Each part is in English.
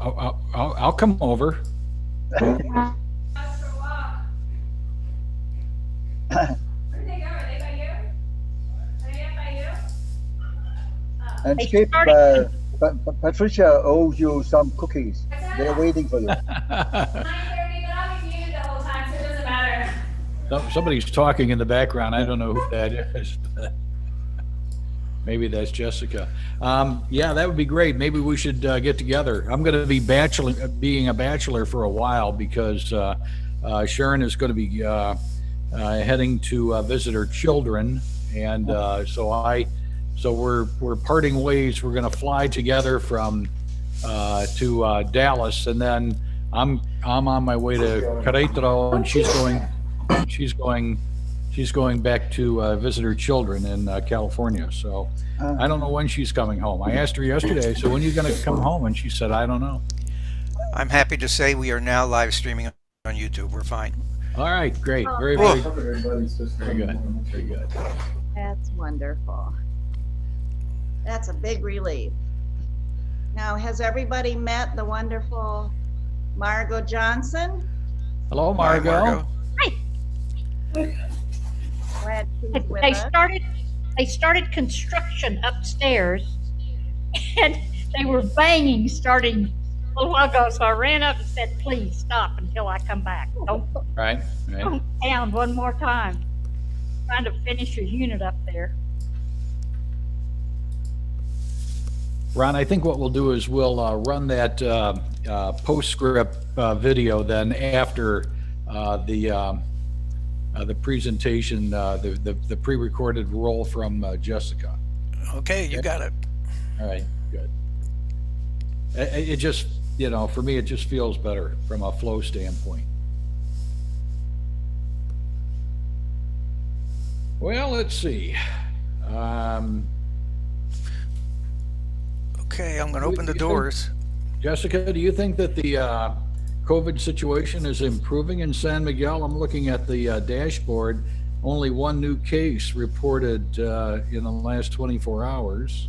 I'll come over. And They Skip, started, Patricia owes you some cookies. They're waiting for you. 9:30, but I'll be muted the whole time, so it doesn't matter. Somebody's talking in the background. I don't know who that is. Maybe that's Jessica. Yeah, that would be great. Maybe we should get together. I'm going to be being a bachelor for a while because Sharon is going to be heading to visit her children, and so we're parting ways. We're going to fly together from to Dallas, and then I'm on my way to Querétaro, and she's going back to visit her children in California. So I don't know when she's coming home. I asked her yesterday, so when are you going to come home? And she said, I don't know. I'm happy to say we are now live streaming on YouTube. We're fine. All right, great. Very Cool. good. Very good. that's wonderful. That's a big relief. Now, has everybody met the wonderful Margot Johnson? Hello, Hi, Margot. Glad she's with They us. started construction upstairs, and they were banging starting a little while ago. So I ran up and said, "Please stop until I come back. Right. Don't pound one more time." Trying to finish your unit up there. Ron, I think what we'll do is we'll run that postscript video then after the presentation, the pre-recorded roll from Jessica. Okay, you got it. All right, good. It just, for me, it just feels better from a flow standpoint. Well, let's see. Okay, I'm going to open the doors. Jessica, do you think that the COVID situation is improving in San Miguel? I'm looking at the dashboard. Only one new case reported in the last 24 hours.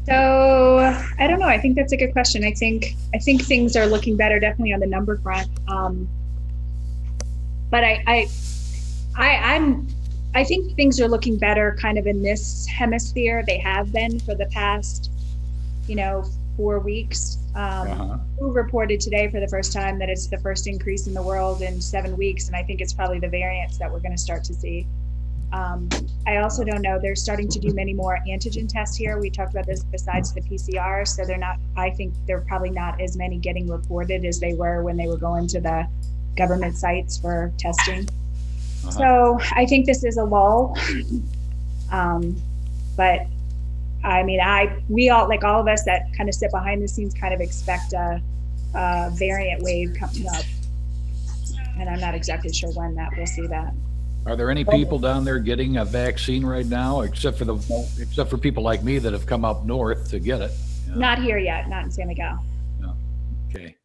So I don't know. I think that's a good question. I think things are looking better, definitely on the number front. But I think things are looking better kind of in this hemisphere. They have been for the past, 4 weeks. Who reported today for the first time that it's the first increase in the world in 7 weeks, and I think it's probably the variants that we're going to start to see. I also don't know. They're starting to do many more antigen tests here. We talked about this besides the PCR, so I think they're probably not as many getting reported as they were when they were going to the government sites for testing. So I think this is a lull. But I mean, we all, like all of us that kind of sit behind the scenes, kind of expect a variant wave coming up. And I'm not exactly sure when that we'll see that. Are there any people down there getting a vaccine right now, except for people like me that have come up north to get it? Not here yet, not in San Miguel. No. Okay.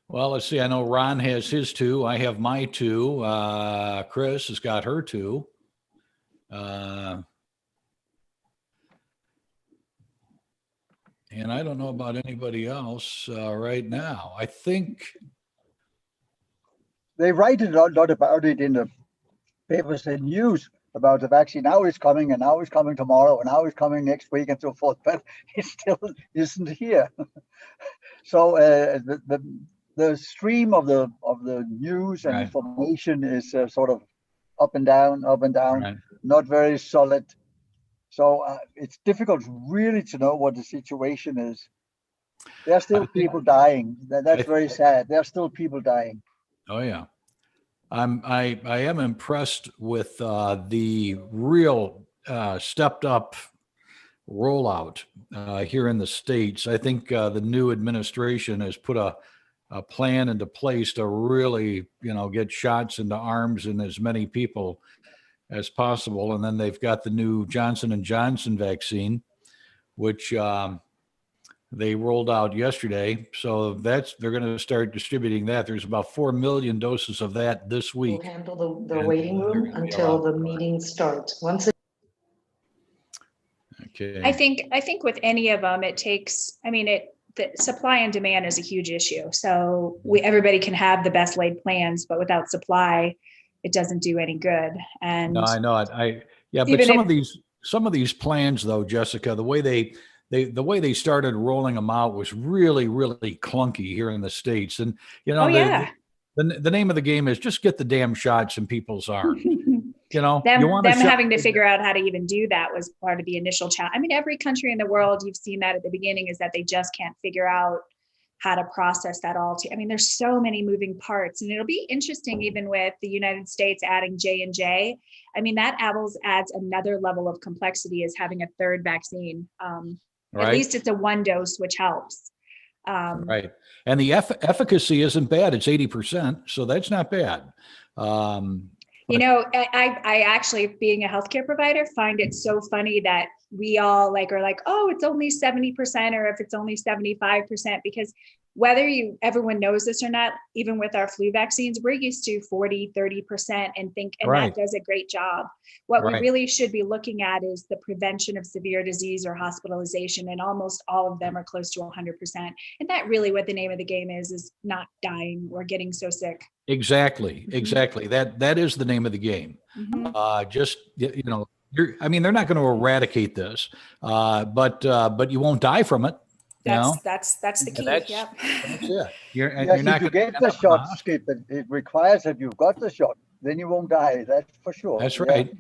Well, let's see. I know Ron has his 2. I have my 2. Chris has got her 2. And I don't know about anybody else right now. I think They write a lot about it in the papers and news about the vaccine. Now it's coming, and now it's coming tomorrow, and now it's coming next week, and so forth. But it still isn't here. So the stream of the news and Right. information is sort of up and down, Right. not very solid. So it's difficult really to know what the situation is. There are still people dying. That's very sad. There are still people dying. Oh yeah, I am impressed with the real stepped up rollout here in the States. I think the new administration has put a plan into place to really, get shots into arms in as many people as possible. And then they've got the new Johnson & Johnson vaccine, which they rolled out yesterday. So they're going to start distributing that. There's about 4 million doses of that this week. We'll handle the And waiting they're room gonna be until around. the meeting starts. Okay. I think with any of them, it takes, I mean, the supply and demand is a huge issue. So everybody can have the best laid plans, but without supply, it doesn't do any good. And No, I know it. Yeah, but Even some of these plans though, Jessica, the way the way they started rolling them out was really, really clunky here in the States. And, you know, oh yeah, the name of the game is just get the damn shots in people's arms. You know, you them want a shot. having to figure out how to even do that was part of the initial challenge. I mean, every country in the world, you've seen that at the beginning, is that they just can't figure out how to process that all. I mean, there's so many moving parts, and it'll be interesting even with the United States adding J&J. I mean, that adds another level of complexity, as having a third vaccine. At Right. least it's a one dose, which helps. Right. And the efficacy isn't bad. It's 80%. So that's not bad. You know, I actually, being a healthcare provider, find it so funny that we all are like, oh, it's only 70%, or if it's only 75%, because whether everyone knows this or not, even with our flu vaccines, we're used to 40, 30% and Right. that does a great job. What we Right. really should be looking at is the prevention of severe disease or hospitalization. And almost all of them are close to 100%. And that really what the name of the game is not dying or getting so sick. Exactly. Exactly. That is the name of the game. Mhm. Just, you know, I mean, they're not going to eradicate this, but you won't die from it. You know? That's the key. That's- Yep. That's it. You're Yes, not if you going get the shot, Skip, it requires that you've got the shot. Then you won't die. That's for sure. That's Yeah. right.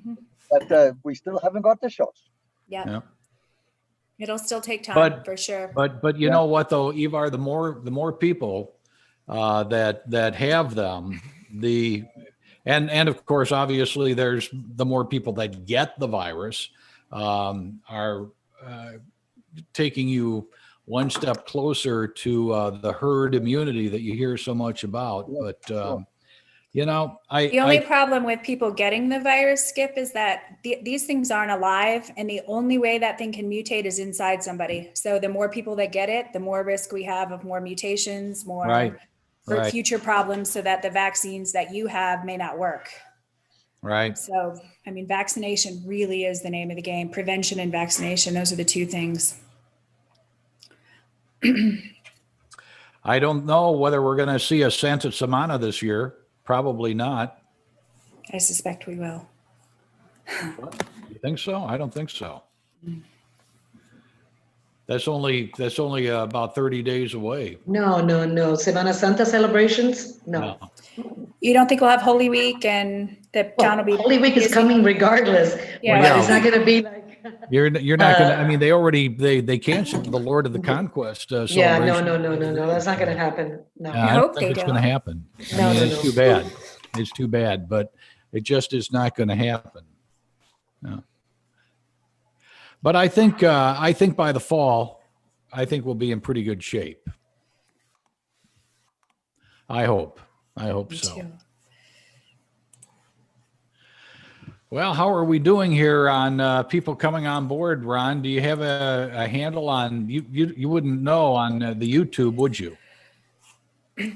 But we still haven't got the shots. Yep. Yeah. It'll still take time But- for sure. But you Yeah. know what though, Ivar, the more people that have them, and of course, obviously, there's the more people that get the virus are taking you one step closer to the herd immunity that you hear so much about. Yeah, But sure. you know, The only problem with people getting the virus, Skip, is that these things aren't alive, and the only way that thing can mutate is inside somebody. So the more people that get it, the more risk we have of more mutations, more Right. Right. future problems, so that the vaccines that you have may not work. right. So, I mean, vaccination really is the name of the game. Prevention and vaccination, those are the two things. I don't know whether we're going to see a Santa Semana this year. Probably not. I suspect we will. You think so? I don't think so. That's only about 30 days away. No. Semana Santa celebrations? No. You don't think we'll have Holy Week and the town will be? Holy Week is busy? coming regardless. Yeah. But it's not going to be like. You're not gonna. I mean, they canceled the Lord of the Conquest Yeah, celebration. no. That's not going to happen. No. Yeah, I hope don't think they it's going to don't. happen. I No, mean, no, it's no. too bad. It's too bad, but it just is not going to happen. No. But I think by the fall, I think we'll be in pretty good shape. I hope Me so. too. Well, how are we doing here on people coming on board, Ron? Do you have a handle on you wouldn't know on the YouTube, would you?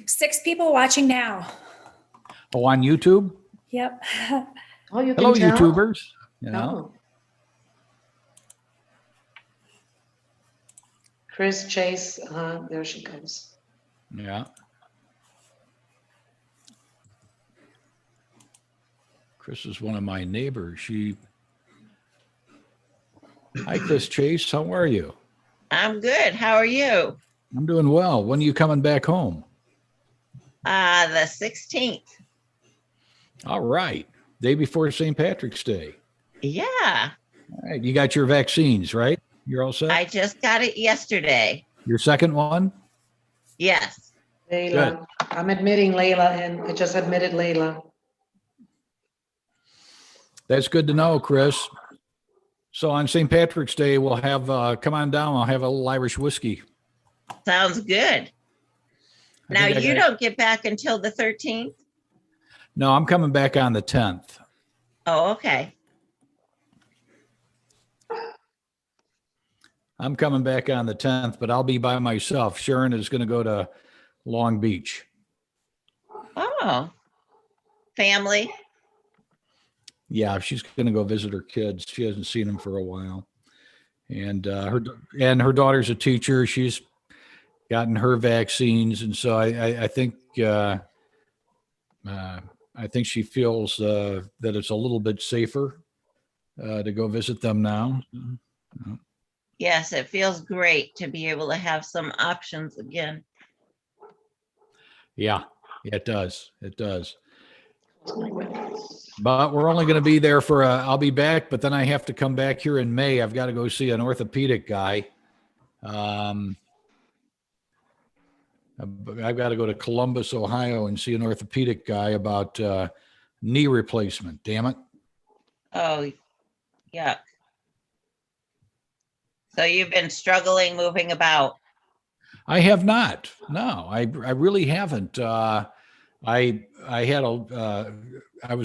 6 people watching now. Oh, on YouTube? Yep. Oh, you can Hello, tell? YouTubers. You know? Oh. Chris Chase, there she comes. Yeah. Chris is one of my neighbors. Hi, Chris Chase. How are you? I'm good. How are you? I'm doing well. When are you coming back home? The 16th. All right. Day before St. Patrick's Day. Yeah, All right. You got your vaccines, right? You're all set? I just got it yesterday. Your second one? Yes. Layla. I'm admitting Layla, and I just admitted Layla. That's good to know, Chris. So on St. Patrick's Day, we'll have, come on down. I'll have a little Irish whiskey. Sounds good. I Now, think I you got- don't get back until the 13th? No, I'm coming back on the 10th. Oh, okay. I'm coming back on the 10th, but I'll be by myself. Sharon is going to go to Long Beach. Oh, family. Yeah, she's going to go visit her kids. She hasn't seen them for a while. And her daughter's a teacher. She's gotten her vaccines, and so I think she feels that it's a little bit safer to go visit them now. Yes, it feels great to be able to have some options again. Yeah, it does. It does. But we're only going to be there for I'll be back, but then I have to come back here in May. I've got to go see an orthopedic guy. I've got to go to Columbus, Ohio, and see an orthopedic guy about knee replacement. Damn it. Oh, yuck. So you've been struggling moving about. I have not. No, I really haven't. I was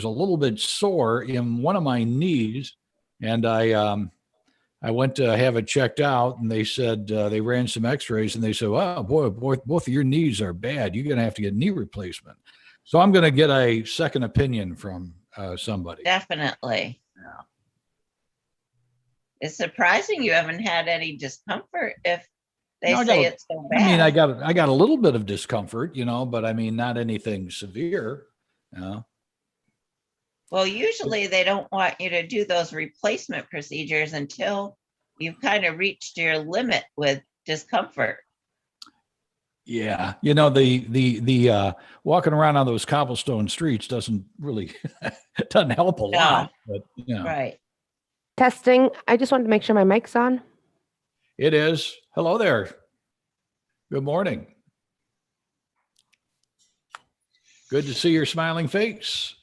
a little bit sore in one of my knees, and I went to have it checked out, and they said they ran some X-rays, and they said, "Oh boy, both of your knees are bad. You're going to have to get knee replacement." So I'm going to get a second opinion from somebody. Definitely. Yeah. It's surprising you haven't had any discomfort if they No, say it's so bad. I mean, I got a little bit of discomfort, but I mean, not anything severe. Well, usually they don't want you to do those replacement procedures until you've kind of reached your limit with discomfort. Yeah, the walking around on those cobblestone streets doesn't really doesn't help a lot. But Right. Testing. I just wanted to make sure my mic's on. It is. Hello there. Good morning. Good to see your smiling face.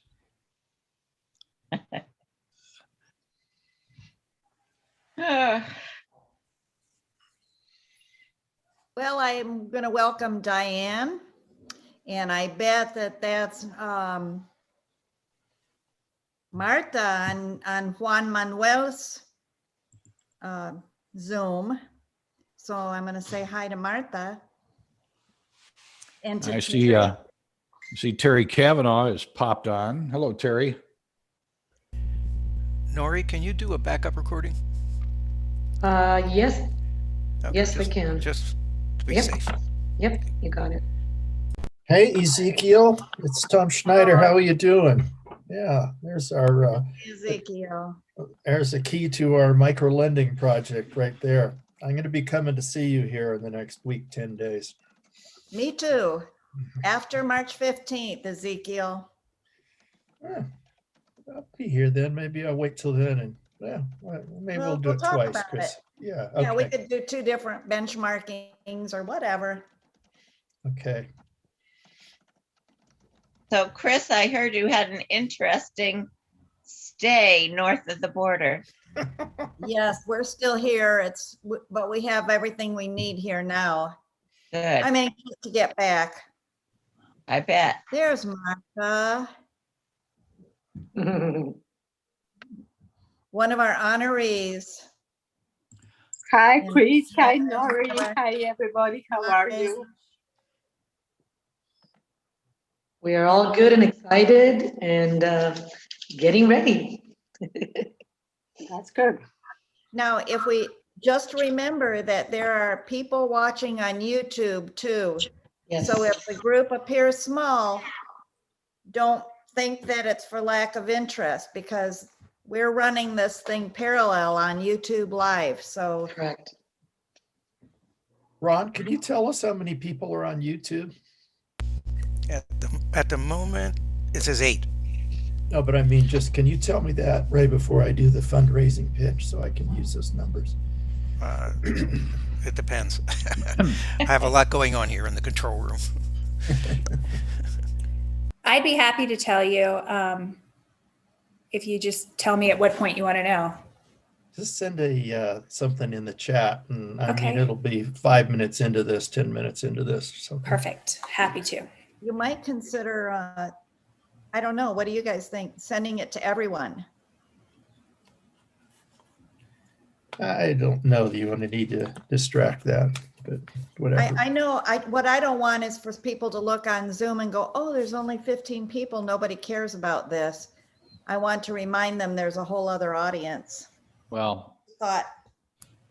Well, I'm going to welcome Diane, and I bet that's Martha on Juan Manuel's Zoom. So I'm going to say hi to Martha. And to I see Terry Kavanaugh has popped on. Hello, Terry. Nori, can you do a backup recording? Yes, Okay, yes, we can. Just to be Yep. safe. Yep, you got it. Hey, Ezekiel, it's Tom Schneider. How are you doing? Yeah, there's Ezekiel. there's a key to our micro lending project right there. I'm going to be coming to see you here in the next week, 10 days. Me too. After March 15th, Ezekiel. Yeah, I'll be here then. Maybe I'll wait till then, and maybe we'll do it talk twice. about Chris. it. Yeah. Yeah, we Okay. could do 2 different benchmarkings or whatever. Okay. So Chris, I heard you had an interesting stay north of the border. Yes, we're still here. But we have everything we need here now. Good. I'm anxious to get back. I bet. There's Martha, one of our honorees. Hi, And- Chris. Hi, Hi, Nori. Nora. Hi, everybody. How are you? We are all good and excited and getting ready. That's good. Now, if we just remember that there are people watching on YouTube too. Yes. So if the group appears small, don't think that it's for lack of interest, because we're running this thing parallel on YouTube Live. So Correct. Ron, can you tell us how many people are on YouTube? At the moment, it says 8. No, but I mean, just can you tell me that right before I do the fundraising pitch so I can use those numbers? It depends. I have a lot going on here in the control room. I'd be happy to tell you if you just tell me at what point you want to know. Just send something in the chat, and I Okay. mean, it'll be 5 minutes into this, 10 minutes into this. So Perfect. Happy to. you might consider, I don't know, what do you guys think? Sending it to everyone? I don't know that you want to need to distract that, but whatever. I know, what I don't want is for people to look on Zoom and go, oh, there's only 15 people. Nobody cares about this. I want to remind them there's a whole other audience. Well, Thought,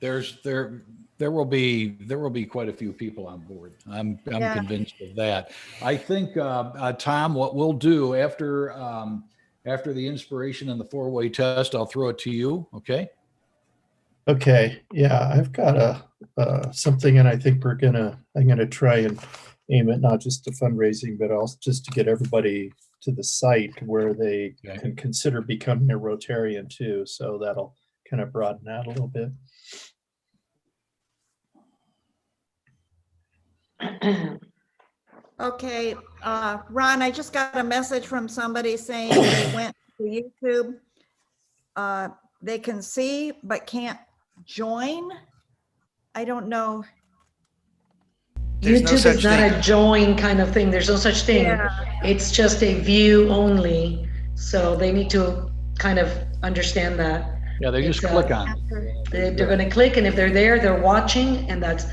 there will be quite a few people on board. I'm Yeah. convinced of that. I think, Tom, what we'll do after the inspiration and the four-way test, I'll throw it to you. Okay. Okay, yeah, I've got something, and I think I'm gonna try and aim it not just to fundraising, but also just to get everybody to the site where they Okay. can consider becoming a Rotarian too. So that'll kind of broaden out a little bit. Okay, Ron, I just got a message from somebody saying they went to YouTube. They can see but can't join. I don't know. There's no YouTube such is not thing. a join kind of thing. There's no such thing. Yeah. It's just a view only. So they need to kind of understand that. Yeah, they just It's, click on it. They're going to click, and if they're there, they're watching, and that's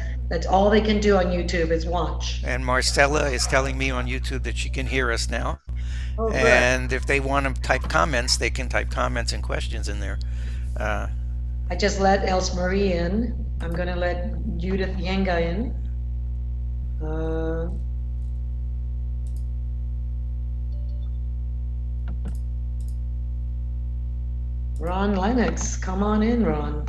all they can do on YouTube is watch. And Marcella is telling me on YouTube that she can hear us now. Oh, good. And if they want to type comments, they can type comments and questions in there. I just let Else Marie in. I'm going to let Judith Yenga in. Ron Lennox, come on in, Ron.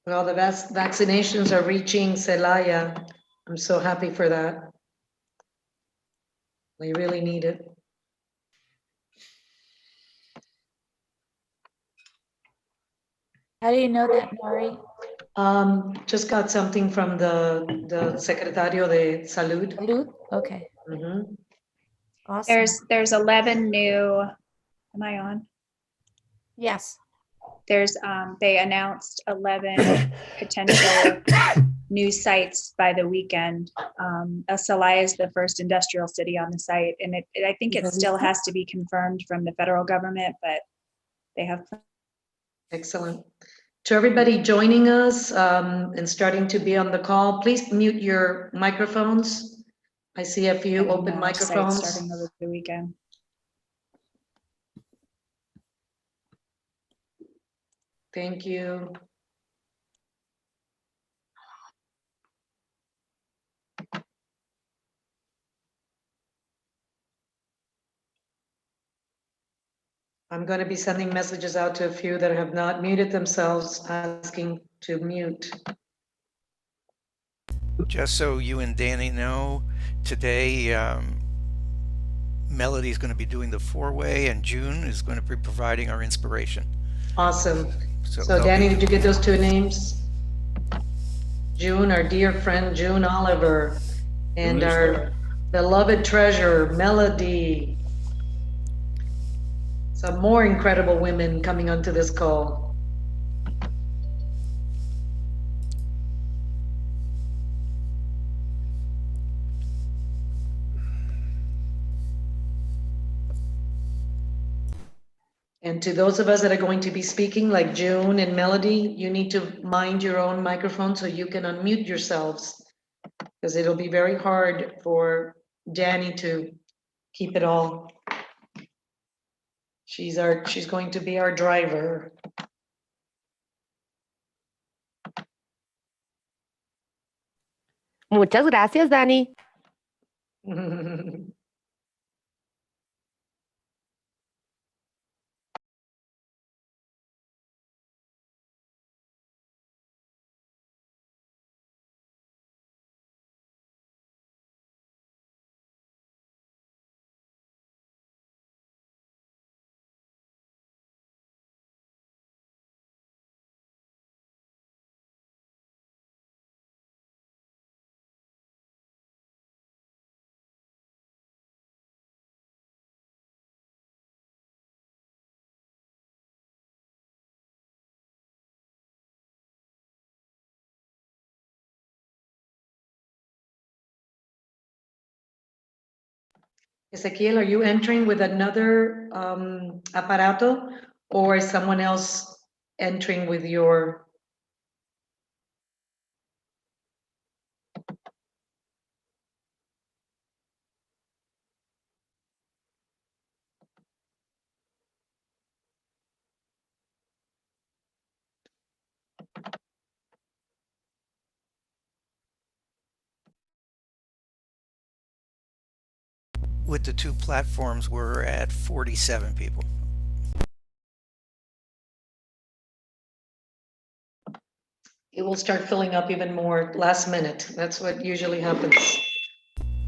Well, the vaccinations are reaching Celaya. I'm so happy for that. We really need it. How do you know that, Mari? Just got something from the Secretario de Salud. Salud? Okay. Mhm. Awesome. There's 11 new, am I on? Yes. There's, they announced 11 potential new sites by the weekend. Celaya is the first industrial city on the site, and I think it still has to be confirmed from the federal government, but they have. Excellent. To everybody joining us and starting to be on the call, please mute your microphones. I see a few open sites microphones. starting over the weekend. Thank you. I'm going to be sending messages out to a few that have not muted themselves, asking to mute. Just so you and Danny know, today Melody is going to be doing the four-way, and June is going to be providing our inspiration. Awesome. So they'll Danny, be- did you get those two names? June, our dear friend June Oliver, and June is our there. beloved treasure, Melody. Some more incredible women coming onto this call. And to those of us that are going to be speaking, like June and Melody, you need to mind your own microphone so you can unmute yourselves, because it'll be very hard for Danny to keep it all. She's going to be our driver. Muchas gracias, Dani. Ezequiel, are you entering with another aparato, or is someone else entering with your? With the two platforms, we're at 47 people. It will start filling up even more last minute. That's what usually happens.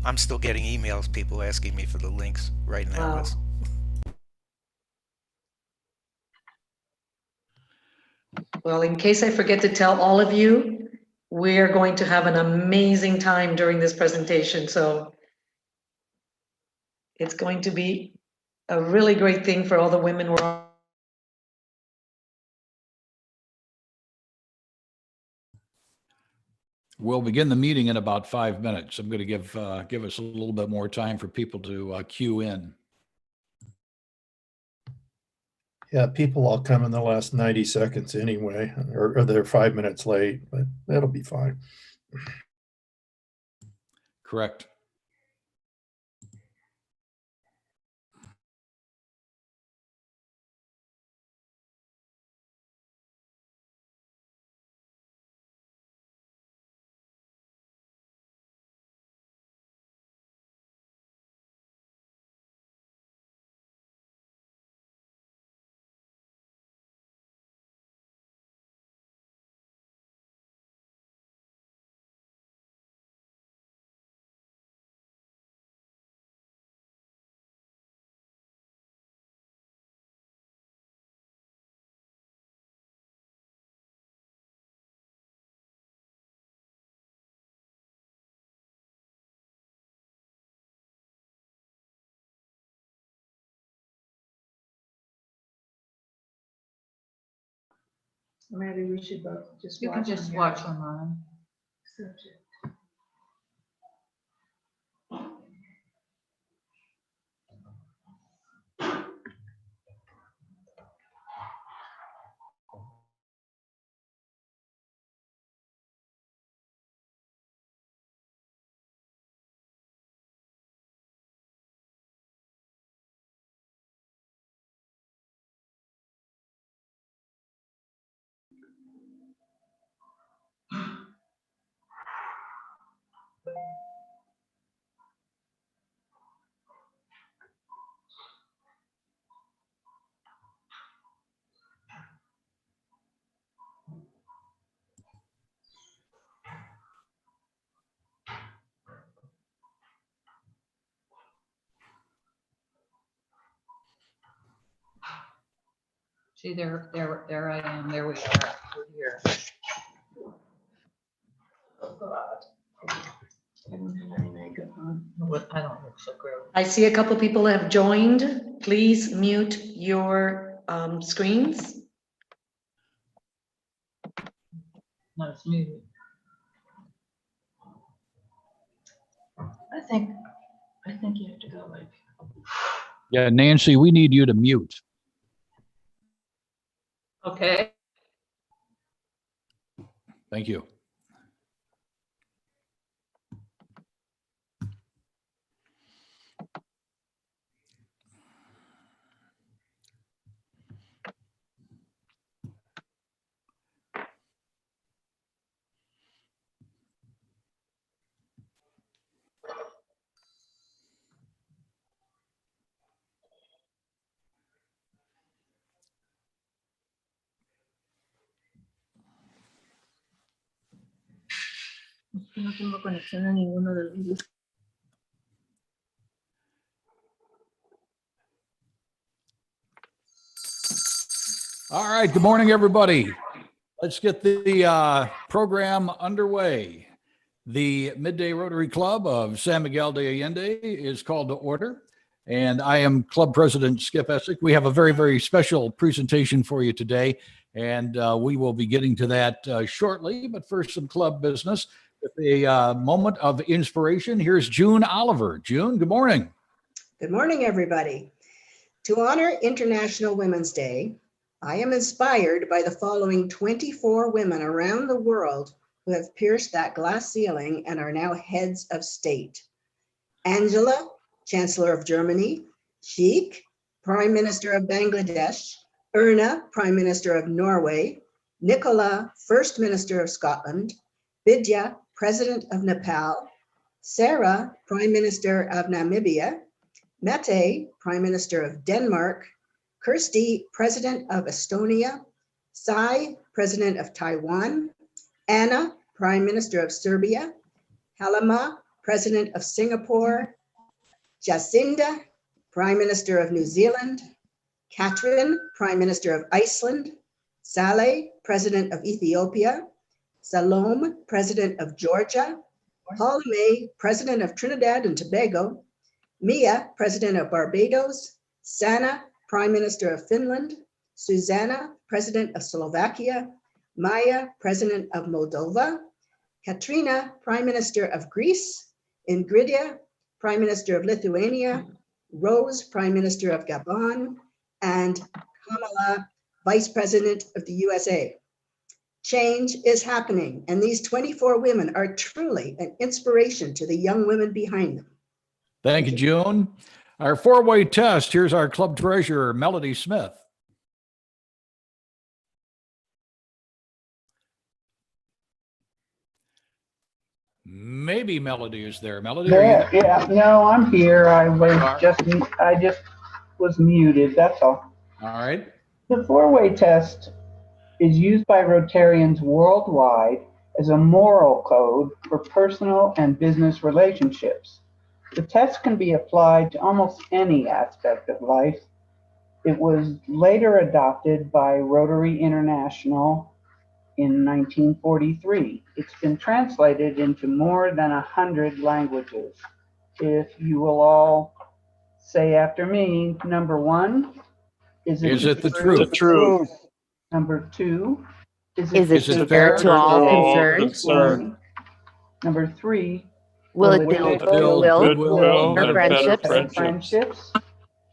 I'm still getting emails, people asking me for the links right now. Wow. Well, in case I forget to tell all of you, we're going to have an amazing time during this presentation. So it's going to be a really great thing for all the women who are. We'll begin the meeting in about 5 minutes. I'm going to give us a little bit more time for people to queue in. Yeah, people all come in the last 90 seconds anyway, or they're 5 minutes late, but that'll be fine. Correct. Maybe we should both just You watch. can just on watch your online. subject. See, there I am. There we are. We're here. Oh, God. I don't have any makeup on. I don't look so gross. I see a couple people have joined. Please mute your screens. No, it's muted. I think you have to go like. Yeah, Nancy, we need you to mute. Okay. Thank you. Es que no tengo conexión a ninguno de los dos. All right, good morning, everybody. Let's get the program underway. The Midday Rotary Club of San Miguel de Allende is called to order, and I am Club President Skip Essick. We have a very, very special presentation for you today, and we will be getting to that shortly. But first, some club business. With a moment of inspiration, here's June Oliver. June, good morning. Good morning, everybody. To honor International Women's Day, I am inspired by the following 24 women around the world who have pierced that glass ceiling and are now heads of state. Angela, Chancellor of Germany; Sheikh, Prime Minister of Bangladesh; Erna, Prime Minister of Norway; Nicola, First Minister of Scotland; Vidya, President of Nepal; Sarah, Prime Minister of Namibia; Mette, Prime Minister of Denmark; Kirsty, President of Estonia; Sai, President of Taiwan; Anna, Prime Minister of Serbia; Halima, President of Singapore; Jacinda, Prime Minister of New Zealand; Catherine, Prime Minister of Iceland; Saleh, President of Ethiopia; Salome, President of Georgia; Halime, President of Trinidad and Tobago; Mia, President of Barbados; Sana, Prime Minister of Finland; Susanna, President of Slovakia; Maya, President of Moldova; Katrina, Prime Minister of Greece; Ingridia, Prime Minister of Lithuania; Rose, Prime Minister of Gabon; and Kamala, Vice President of the USA. Change is happening, and these 24 women are truly an inspiration to the young women behind them. Thank you, June. Our four-way test. Here's our club treasurer, Melody Smith. Maybe Melody is there. Melody, are you There, there? yeah, no, I'm here. I are? just was muted, that's all. All right. The four-way test is used by Rotarians worldwide as a moral code for personal and business relationships. The test can be applied to almost any aspect of life. It was later adopted by Rotary International in 1943. It's been translated into more than 100 languages. If you will all say after me, number one, is it the truth? Number two, Is it fair to all concerned? Number three, Will it build goodwill or friendships?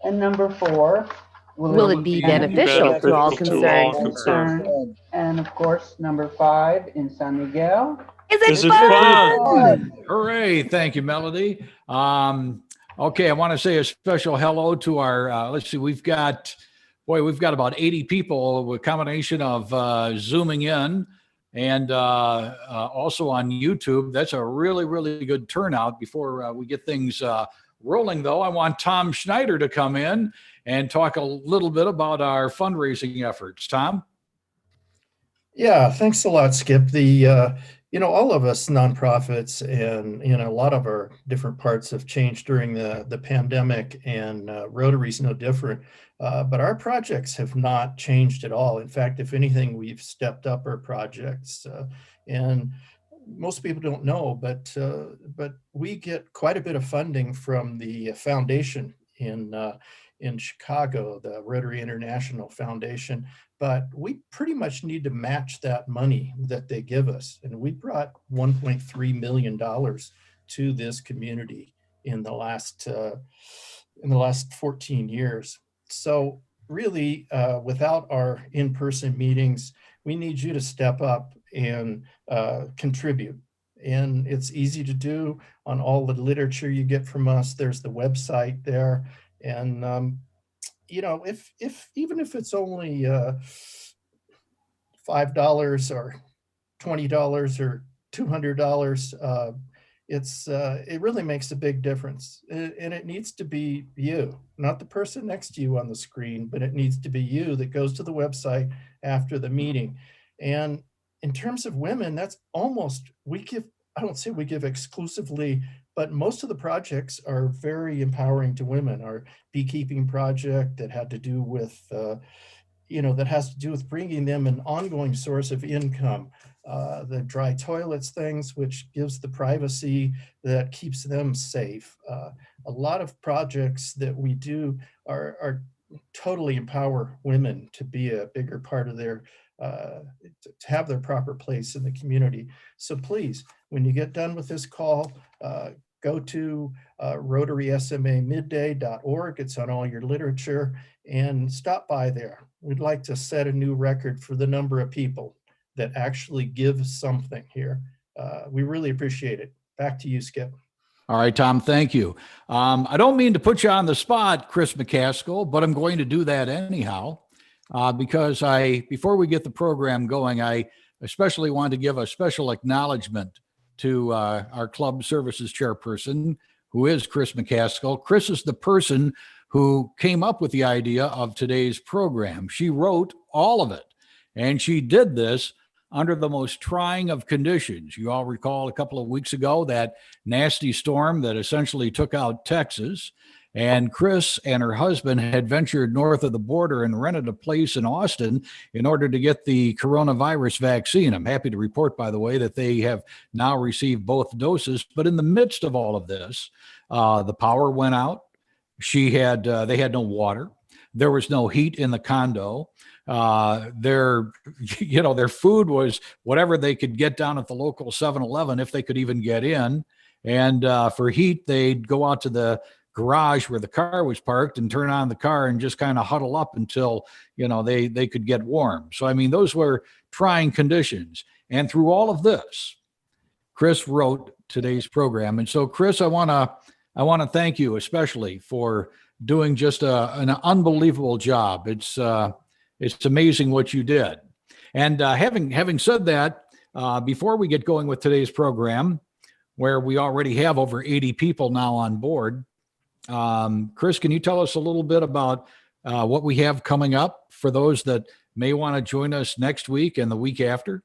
And number four, Will it be beneficial to all concerned? And of course, number five, in San Miguel. Is it fun? Hooray. Thank you, Melody. Okay, I want to say a special hello to our, let's see, we've got about 80 people with a combination of Zooming in and also on YouTube. That's a really, really good turnout. Before we get things rolling, though, I want Tom Schneider to come in and talk a little bit about our fundraising efforts. Tom? Yeah, thanks a lot, Skip. All of us nonprofits and a lot of our different parts have changed during the pandemic, and Rotary's no different. But our projects have not changed at all. In fact, if anything, we've stepped up our projects. And most people don't know, but we get quite a bit of funding from the foundation in Chicago, the Rotary International Foundation. But we pretty much need to match that money that they give us. And we brought $1.3 million to this community in the last 14 years. So really, without our in-person meetings, we need you to step up and contribute. And it's easy to do on all the literature you get from us. There's the website there. And if even if it's only $5 or $20 or $200, it really makes a big difference. And it needs to be you, not the person next to you on the screen, but it needs to be you that goes to the website after the meeting. And in terms of women, that's almost, I don't say we give exclusively, but most of the projects are very empowering to women. Our beekeeping project that had to do with, that has to do with bringing them an ongoing source of income. The dry toilets things, which gives the privacy that keeps them safe. A lot of projects that we do are totally empower women to be a bigger part of their, to have their proper place in the community. So please, when you get done with this call, go to rotarysmamidday.org. It's on all your literature, and stop by there. We'd like to set a new record for the number of people that actually give something here. We really appreciate it. Back to you, Skip. All right, Tom, thank you. I don't mean to put you on the spot, Chris McCaskill, but I'm going to do that anyhow, because before we get the program going, I especially want to give a special acknowledgement to our club services chairperson, who is Chris McCaskill. Chris is the person who came up with the idea of today's program. She wrote all of it, and she did this under the most trying of conditions. You all recall a couple of weeks ago that nasty storm that essentially took out Texas, and Chris and her husband had ventured north of the border and rented a place in Austin in order to get the coronavirus vaccine. I'm happy to report, by the way, that they have now received both doses. But in the midst of all of this, the power went out. They had no water. There was no heat in the condo. Their food was whatever they could get down at the local 7-Eleven, if they could even get in. And for heat, they'd go out to the garage where the car was parked and turn on the car and just kind of huddle up until, they could get warm. So, I mean, those were trying conditions. And through all of this, Chris wrote today's program. And so, Chris, I want to thank you especially for doing just an unbelievable job. It's amazing what you did. And having said that, before we get going with today's program, where we already have over 80 people now on board, Chris, can you tell us a little bit about what we have coming up for those that may want to join us next week and the week after?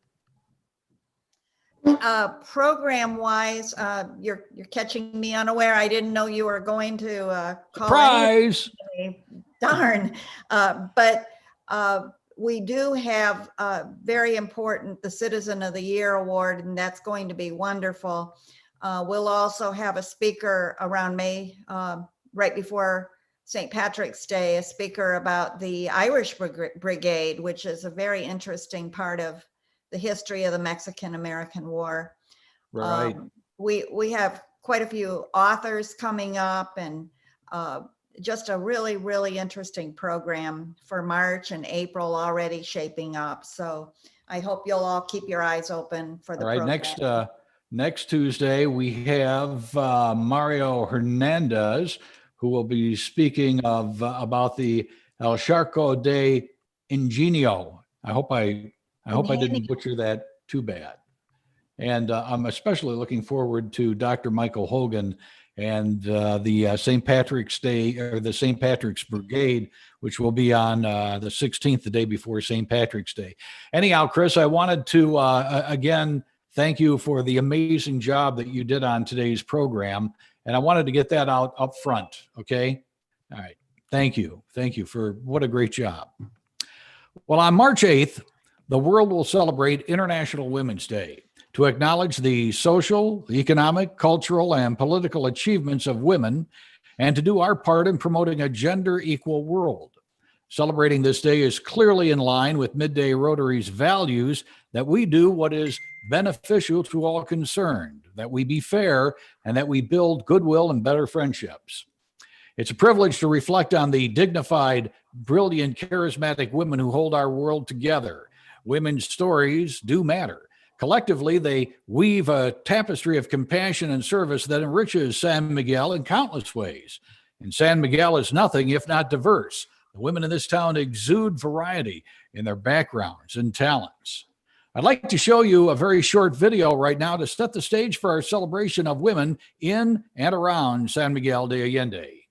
Program wise, you're catching me unaware. I didn't know you were going to call. Surprise! Darn. But we do have very important, the Citizen of the Year Award, and that's going to be wonderful. We'll also have a speaker around May, right before St. Patrick's Day, a speaker about the Irish Brigade, which is a very interesting part of the history of the Mexican-American War. Right. We have quite a few authors coming up, and just a really, really interesting program for March and April already shaping up. So I hope you'll all keep your eyes open for the program. Next Tuesday, we have Mario Hernandez, who will be speaking about the El Charco de Ingenio. I hope I didn't butcher that too bad. And I'm especially looking forward to Dr. Michael Hogan and the St. Patrick's Day, or the St. Patrick's Brigade, which will be on the 16th, the day before St. Patrick's Day. Anyhow, Chris, I wanted to, again, thank you for the amazing job that you did on today's program. And I wanted to get that out up front. Okay. All right. Thank you. Thank you for what a great job. Well, on March 8th, the world will celebrate International Women's Day to acknowledge the social, economic, cultural, and political achievements of women, and to do our part in promoting a gender equal world. Celebrating this day is clearly in line with Midday Rotary's values that we do what is beneficial to all concerned, that we be fair, and that we build goodwill and better friendships. It's a privilege to reflect on the dignified, brilliant, charismatic women who hold our world together. Women's stories do matter. Collectively, they weave a tapestry of compassion and service that enriches San Miguel in countless ways. And San Miguel is nothing if not diverse. The women in this town exude variety in their backgrounds and talents. I'd like to show you a very short video right now to set the stage for our celebration of women in and around San Miguel de Allende.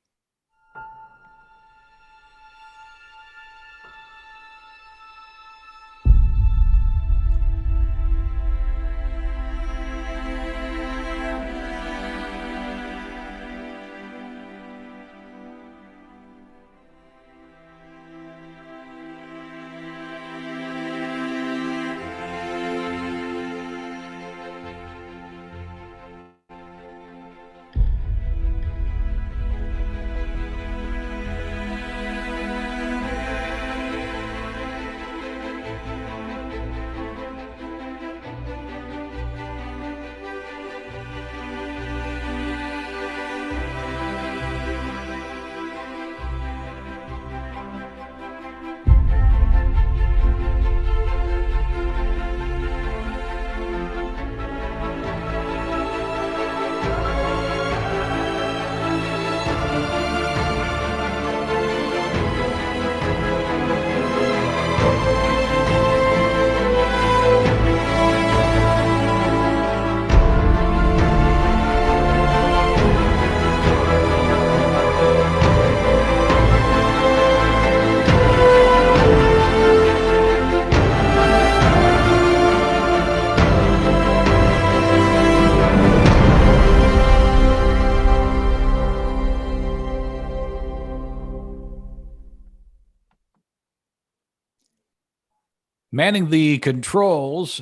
Manning the controls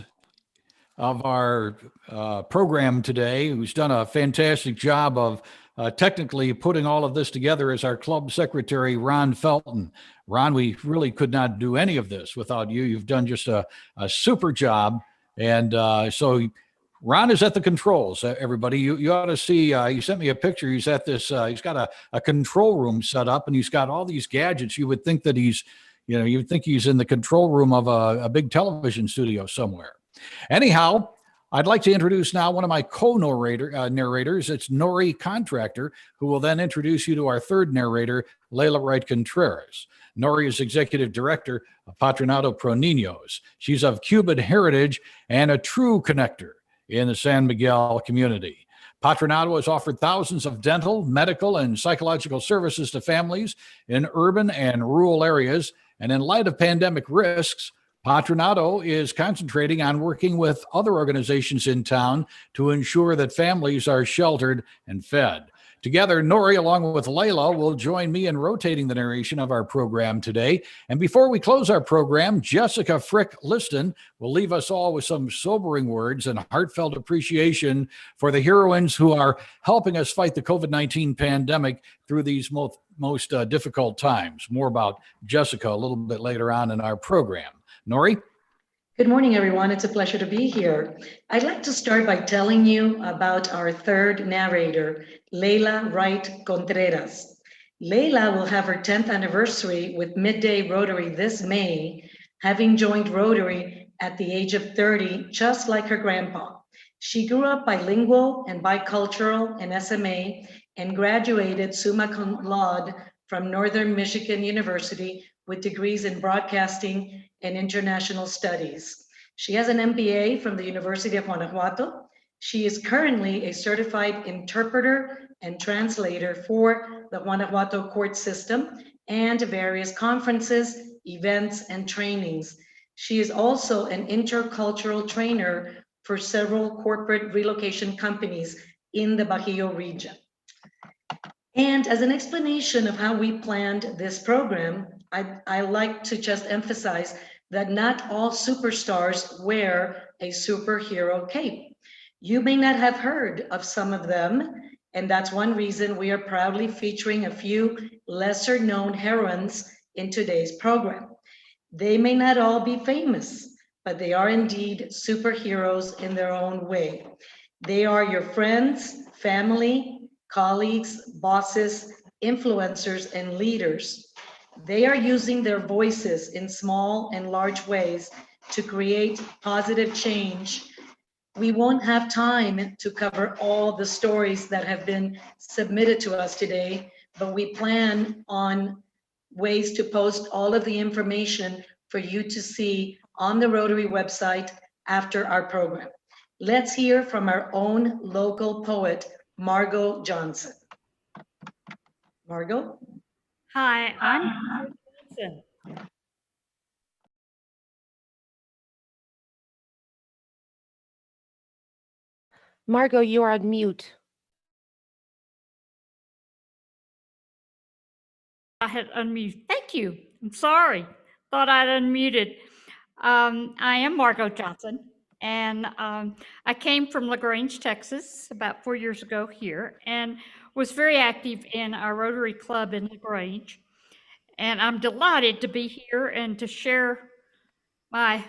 of our program today, who's done a fantastic job of technically putting all of this together, is our club secretary, Ron Felton. Ron, we really could not do any of this without you. You've done just a super job. And so Ron is at the controls, everybody. You ought to see, he sent me a picture. He's at this, he's got a control room set up, and he's got all these gadgets. You would think that you'd think he's in the control room of a big television studio somewhere. Anyhow, I'd like to introduce now one of my co-narrators. It's Nori Contractor, who will then introduce you to our third narrator, Layla Wright Contreras. Nori is executive director of Patronato Pro Niños. She's of Cuban heritage and a true connector in the San Miguel community. Patronato has offered thousands of dental, medical, and psychological services to families in urban and rural areas. And in light of pandemic risks, Patronato is concentrating on working with other organizations in town to ensure that families are sheltered and fed. Together, Nori, along with Layla, will join me in rotating the narration of our program today. And before we close our program, Jessica Frick Liston will leave us all with some sobering words and heartfelt appreciation for the heroines who are helping us fight the COVID-19 pandemic through these most difficult times. More about Jessica a little bit later on in our program. Nori? Good morning, everyone. It's a pleasure to be here. I'd like to start by telling you about our third narrator, Layla Wright Contreras. Layla will have her 10th anniversary with Midday Rotary this May, having joined Rotary at the age of 30, just like her grandpa. She grew up bilingual and bicultural in SMA and graduated summa cum laude from Northern Michigan University with degrees in broadcasting and international studies. She has an MBA from the University of Guanajuato. She is currently a certified interpreter and translator for the Guanajuato court system and various conferences, events, and trainings. She is also an intercultural trainer for several corporate relocation companies in the Bajío region. And as an explanation of how we planned this program, I like to just emphasize that not all superstars wear a superhero cape. You may not have heard of some of them, and that's one reason we are proudly featuring a few lesser known heroines in today's program. They may not all be famous, but they are indeed superheroes in their own way. They are your friends, family, colleagues, bosses, influencers, and leaders. They are using their voices in small and large ways to create positive change. We won't have time to cover all the stories that have been submitted to us today, but we plan on ways to post all of the information for you to see on the Rotary website after our program. Let's hear from our own local poet, Margot Johnson. Margot? Hi, I'm Margot Johnson. Margot, you are on mute. I had unmuted. Thank you. I'm sorry. Thought I'd unmuted. I am Margot Johnson, and I came from LaGrange, Texas, about 4 years ago here, and was very active in our Rotary Club in LaGrange. And I'm delighted to be here and to share my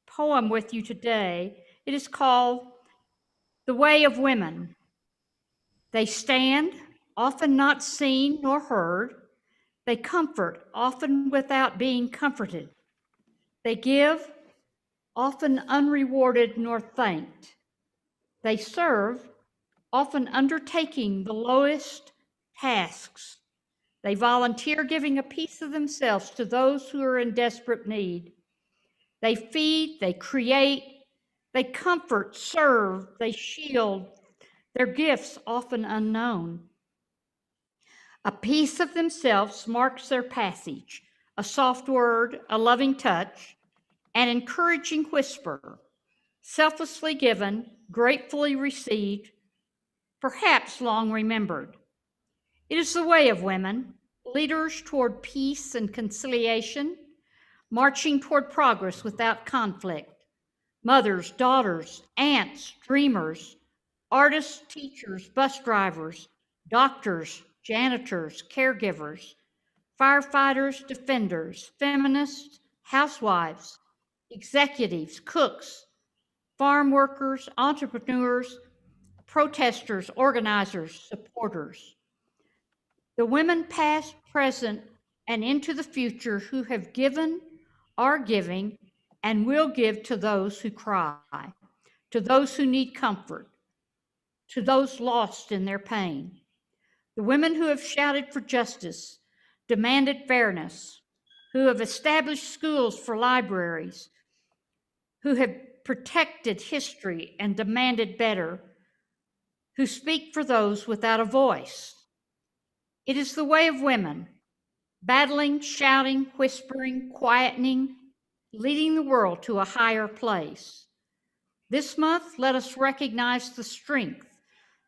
poem with you today. It is called The Way of Women. They stand, often not seen nor heard. They comfort, often without being comforted. They give, often unrewarded nor thanked. They serve, often undertaking the lowest tasks. They volunteer, giving a piece of themselves to those who are in desperate need. They feed, they create, they comfort, serve, they shield, their gifts often unknown. A piece of themselves marks their passage, a soft word, a loving touch, an encouraging whisper, selflessly given, gratefully received, perhaps long remembered. It is the way of women, leaders toward peace and conciliation, marching toward progress without conflict. Mothers, daughters, aunts, dreamers, artists, teachers, bus drivers, doctors, janitors, caregivers, firefighters, defenders, feminists, housewives, executives, cooks, farm workers, entrepreneurs, protesters, organizers, supporters. The women past, present, and into the future who have given, are giving, and will give to those who cry, to those who need comfort, to those lost in their pain. The women who have shouted for justice, demanded fairness, who have established schools for libraries, who have protected history and demanded better, who speak for those without a voice. It is the way of women, battling, shouting, whispering, quietening, leading the world to a higher place. This month, let us recognize the strength,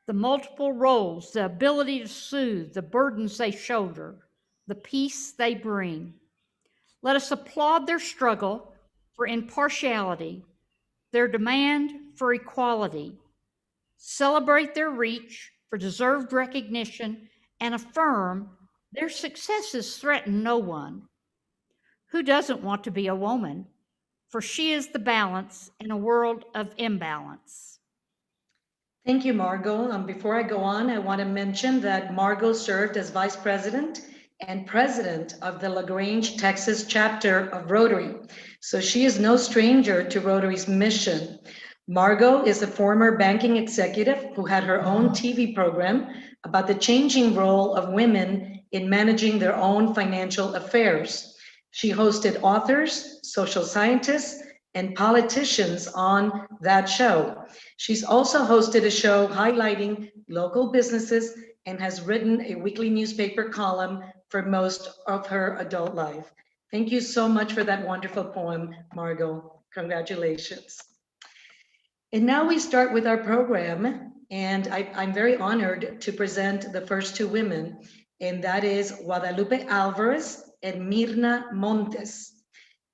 the multiple roles, the ability to soothe, the burdens they shoulder, the peace they bring. Let us applaud their struggle for impartiality, their demand for equality, celebrate their reach for deserved recognition, and affirm their successes threaten no one. Who doesn't want to be a woman? For she is the balance in a world of imbalance. Thank you, Margot. Before I go on, I want to mention that Margot served as Vice President and President of the LaGrange, Texas chapter of Rotary. So she is no stranger to Rotary's mission. Margot is a former banking executive who had her own TV program about the changing role of women in managing their own financial affairs. She hosted authors, social scientists, and politicians on that show. She's also hosted a show highlighting local businesses and has written a weekly newspaper column for most of her adult life. Thank you so much for that wonderful poem, Margot. Congratulations. And now we start with our program, and I'm very honored to present the first two women, and that is Guadalupe Alvarez and Mirna Montes.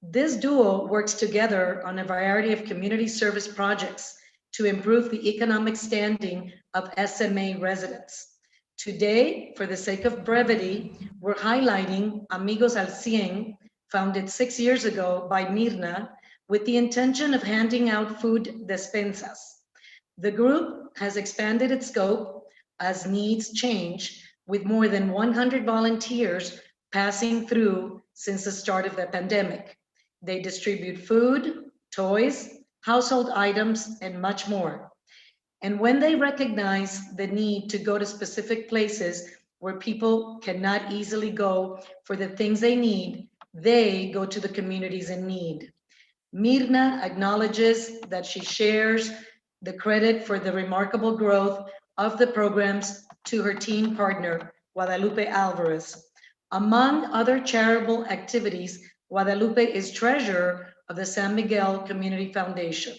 This duo works together on a variety of community service projects to improve the economic standing of SMA residents. Today, for the sake of brevity, we're highlighting Amigos al Cien, founded 6 years ago by Mirna, with the intention of handing out food despensas. The group has expanded its scope as needs change, with more than 100 volunteers passing through since the start of the pandemic. They distribute food, toys, household items, and much more. And when they recognize the need to go to specific places where people cannot easily go for the things they need, they go to the communities in need. Mirna acknowledges that she shares the credit for the remarkable growth of the programs to her team partner, Guadalupe Alvarez. Among other charitable activities, Guadalupe is treasurer of the San Miguel Community Foundation.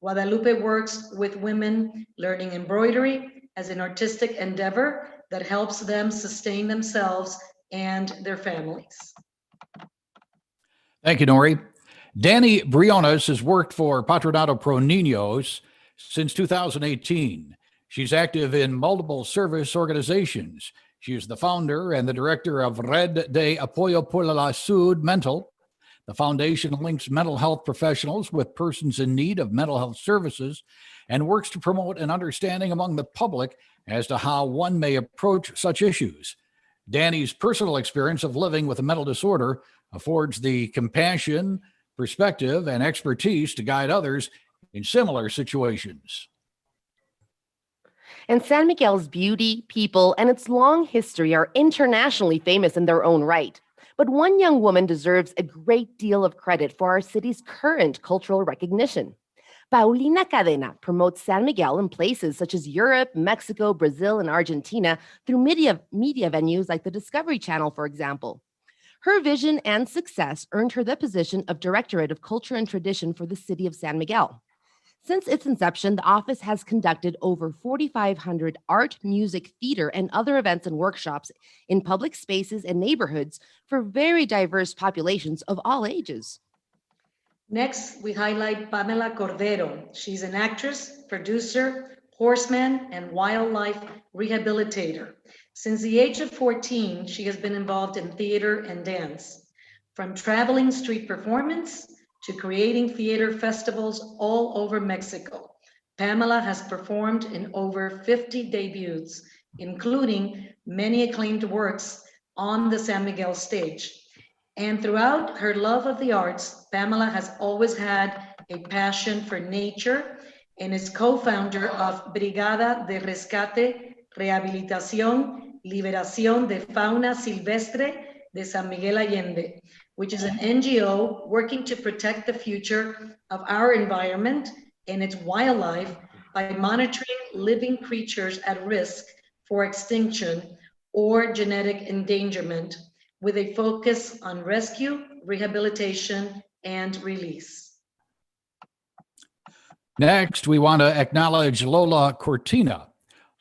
Guadalupe works with women learning embroidery as an artistic endeavor that helps them sustain themselves and their families. Thank you, Nori. Danny Briones has worked for Patronato Pro Niños since 2018. She's active in multiple service organizations. She is the founder and the director of Red de Apoyo por la Salud Mental. The foundation links mental health professionals with persons in need of mental health services and works to promote an understanding among the public as to how one may approach such issues. Danny's personal experience of living with a mental disorder affords the compassion, perspective, and expertise to guide others in similar situations. And San Miguel's beauty, people, and its long history are internationally famous in their own right. But one young woman deserves a great deal of credit for our city's current cultural recognition. Paulina Cadena promotes San Miguel in places such as Europe, Mexico, Brazil, and Argentina through media venues like the Discovery Channel, for example. Her vision and success earned her the position of Directorate of Culture and Tradition for the city of San Miguel. Since its inception, the office has conducted over 4,500 art, music, theater, and other events and workshops in public spaces and neighborhoods for very diverse populations of all ages. Next, we highlight Pamela Cordero. She's an actress, producer, horseman, and wildlife rehabilitator. Since the age of 14, she has been involved in theater and dance. From traveling street performance to creating theater festivals all over Mexico, Pamela has performed in over 50 debuts, including many acclaimed works on the San Miguel stage. And throughout her love of the arts, Pamela has always had a passion for nature and is co-founder of Brigada de Rescate, Rehabilitación, Liberación de Fauna Silvestre de San Miguel Allende, which is an NGO working to protect the future of our environment and its wildlife by monitoring living creatures at risk for extinction or genetic endangerment, with a focus on rescue, rehabilitation, and release. Next, we want to acknowledge Lola Cortina.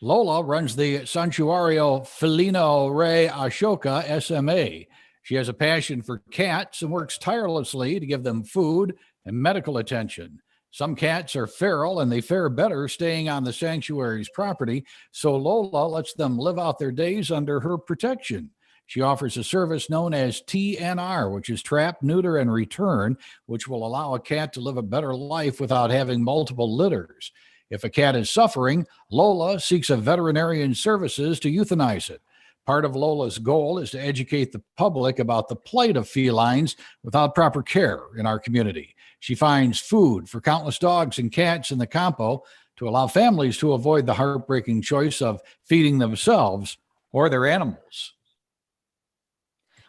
Lola runs the Santuario Felino Rey Ashoka SMA. She has a passion for cats and works tirelessly to give them food and medical attention. Some cats are feral and they fare better staying on the sanctuary's property, so Lola lets them live out their days under her protection. She offers a service known as TNR, which is trap, neuter, and return, which will allow a cat to live a better life without having multiple litters. If a cat is suffering, Lola seeks a veterinarian services to euthanize it. Part of Lola's goal is to educate the public about the plight of felines without proper care in our community. She finds food for countless dogs and cats in the campo to allow families to avoid the heartbreaking choice of feeding themselves or their animals.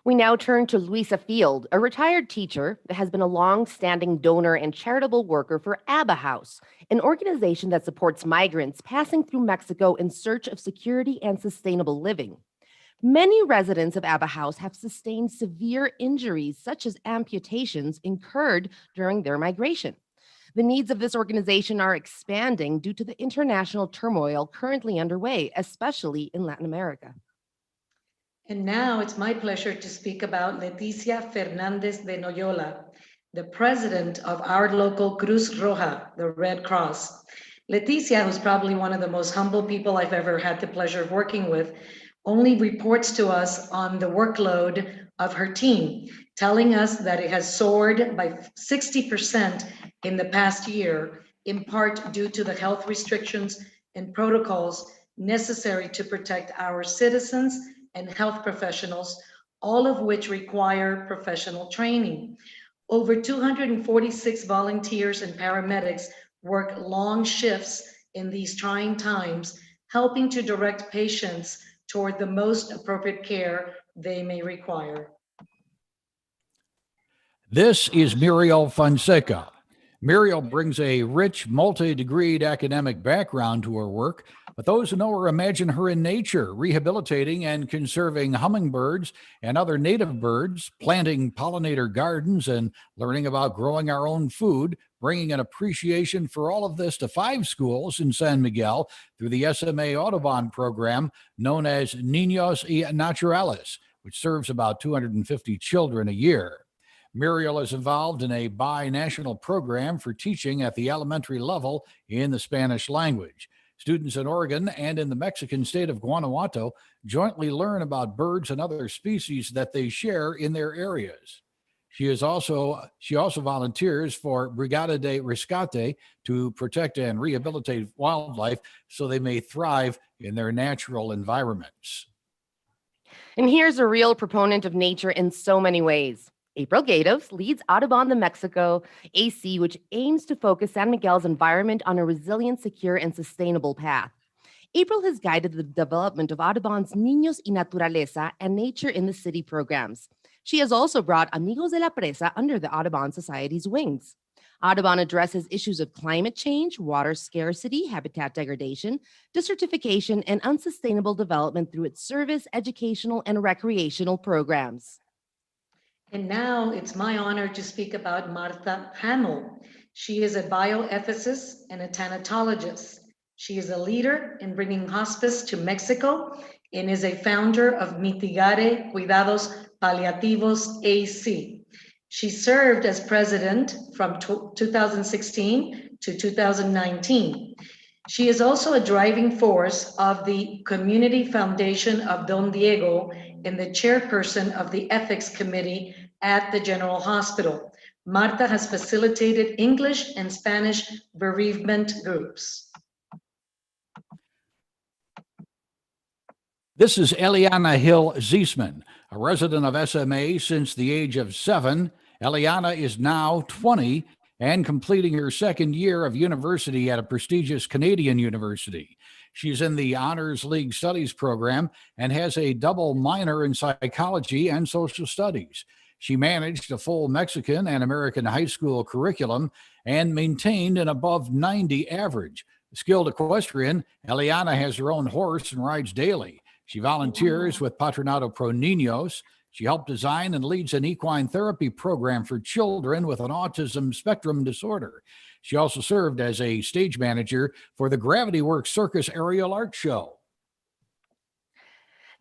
We now turn to Luisa Field, a retired teacher that has been a long-standing donor and charitable worker for ABBA House, an organization that supports migrants passing through Mexico in search of security and sustainable living. Many residents of ABBA House have sustained severe injuries, such as amputations incurred during their migration. The needs of this organization are expanding due to the international turmoil currently underway, especially in Latin America. And now it's my pleasure to speak about Leticia Fernandez de Noyola, the president of our local Cruz Roja, the Red Cross. Leticia, who's probably one of the most humble people I've ever had the pleasure of working with, only reports to us on the workload of her team, telling us that it has soared by 60% in the past year, in part due to the health restrictions and protocols necessary to protect our citizens and health professionals, all of which require professional training. Over 246 volunteers and paramedics work long shifts in these trying times, helping to direct patients toward the most appropriate care they may require. This is Muriel Fonseca. Muriel brings a rich, multi-degreed academic background to her work, but those who know her imagine her in nature, rehabilitating and conserving hummingbirds and other native birds, planting pollinator gardens, and learning about growing our own food, bringing an appreciation for all of this to 5 schools in San Miguel through the SMA Audubon program known as Niños y Naturales, which serves about 250 children a year. Muriel is involved in a bi-national program for teaching at the elementary level in the Spanish language. Students in Oregon and in the Mexican state of Guanajuato jointly learn about birds and other species that they share in their areas. She also volunteers for Brigada de Rescate to protect and rehabilitate wildlife so they may thrive in their natural environments. And here's a real proponent of nature in so many ways. April Gatos leads Audubon de Mexico AC, which aims to focus San Miguel's environment on a resilient, secure, and sustainable path. April has guided the development of Audubon's Niños y Naturaleza and Nature in the City programs. She has also brought Amigos de la Presa under the Audubon Society's wings. Audubon addresses issues of climate change, water scarcity, habitat degradation, desertification, and unsustainable development through its service, educational, and recreational programs. And now it's my honor to speak about Martha Hamill. She is a bioethicist and a thanatologist. She is a leader in bringing hospice to Mexico and is a founder of Mitigare Cuidados Paliativos AC. She served as president from 2016 to 2019. She is also a driving force of the Community Foundation of Don Diego and the chairperson of the Ethics Committee at the General Hospital. Marta has facilitated English and Spanish bereavement groups. This is Eliana Hill Ziesman, a resident of SMA since the age of 7. Eliana is now 20 and completing her second year of university at a prestigious Canadian university. She's in the Honors League Studies program and has a double minor in psychology and social studies. She managed a full Mexican and American high school curriculum and maintained an above 90 average. Skilled equestrian, Eliana has her own horse and rides daily. She volunteers with Patronato Pro Niños. She helped design and leads an equine therapy program for children with an autism spectrum disorder. She also served as a stage manager for the Gravity Works Circus Aerial Art Show.